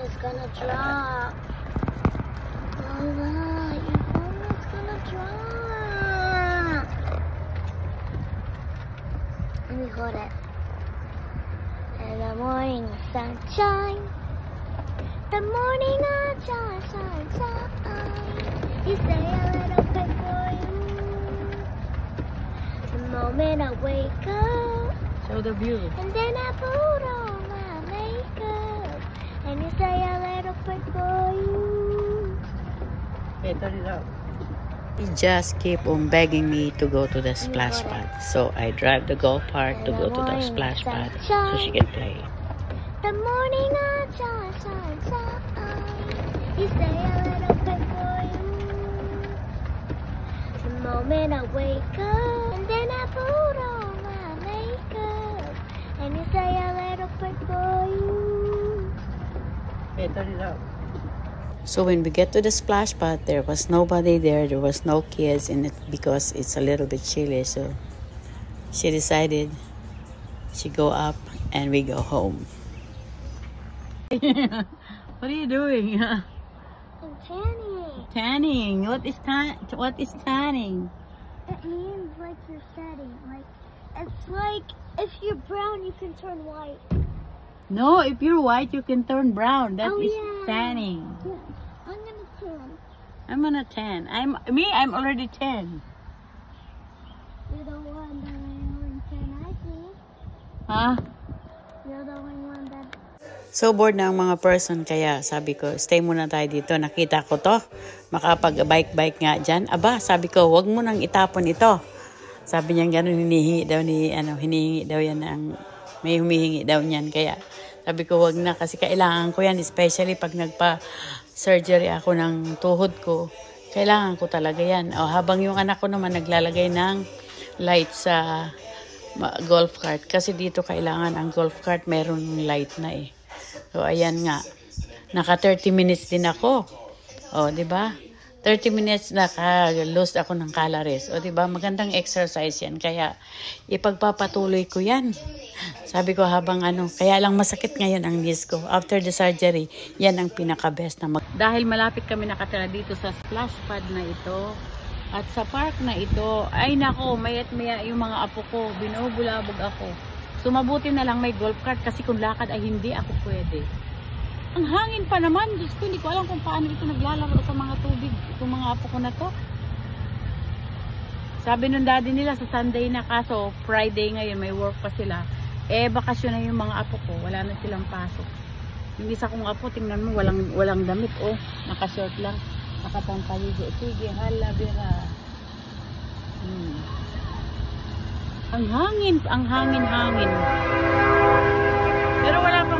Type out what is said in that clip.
is gonna drop. Lola, your phone is gonna drop. Let me hold it. In the morning sunshine. The morning sunshine. You say a little bit for you. The moment I wake up. Show the view. And then I put on my makeup. And you say a little bit for you. Okay, turn it up. He just keep on begging me to go to the splash pad. So I drive the golf cart to go to the splash pad so she can play. The morning sunshine. You say a little bit for you. The moment I wake up. And then I put on my makeup. And you say a little bit for you. Okay, turn it up. So when we get to the splash pad, there was nobody there. There was no kids in it because it's a little bit chilly. So she decided she go up and we go home. What are you doing? I'm tanning. Tanning. What is tanning? It means like you're shedding. Like it's like if you're brown, you can turn white. No, if you're white, you can turn brown. That is yeah. tanning. Yeah. I'm gonna tan. I'm gonna tan. I'm already tan. You're the one that only tan I see. Huh? You're the only one that. So bored na ang mga person, kaya sabi ko, stay muna tayo dito. Nakita ko to, makapag-bike-bike nga dyan. Aba, sabi ko, wag mo nang itapon ito. Sabi niya gano'n, hinihingi daw yan ng, may humihingi daw niyan. Kaya sabi ko, wag na, kasi kailangan ko yan, especially pag nagpa-surgery ako ng tuhod ko. Kailangan ko talaga yan. O, habang yung anak ko naman naglalagay ng light sa golf cart. Kasi dito kailangan ang golf cart meron light na eh. So, ayan nga. Naka 30 minutes din ako. O, diba? 30 minutes naka-lose ako ng calories. O, diba? Magandang exercise yan. Kaya, ipagpapatuloy ko yan. Sabi ko habang kaya lang masakit ngayon ang knees ko. After the surgery, yan ang pinaka-best na Dahil malapit kami nakatira dito sa splash pad na ito, at sa park na ito, ay nako, mayat maya yung mga apo ko, binubulabog ako. So mabuti na lang may golf cart kasi kung lakad ay hindi ako pwede. Ang hangin pa naman, Diyos ko, hindi ko alam kung paano ito naglalaro sa mga tubig, itong mga apo ko na to. Sabi nung daddy nila sa Sunday na, kaso Friday ngayon may work pa sila. Eh bakasyon na yung mga apo ko, wala na silang pasok. Yung isa kong apo, tingnan mo, walang damit, oh, naka-short lang. Nakapangpaligo. Sige, hala, bira. Ang hangin. Pero wala pa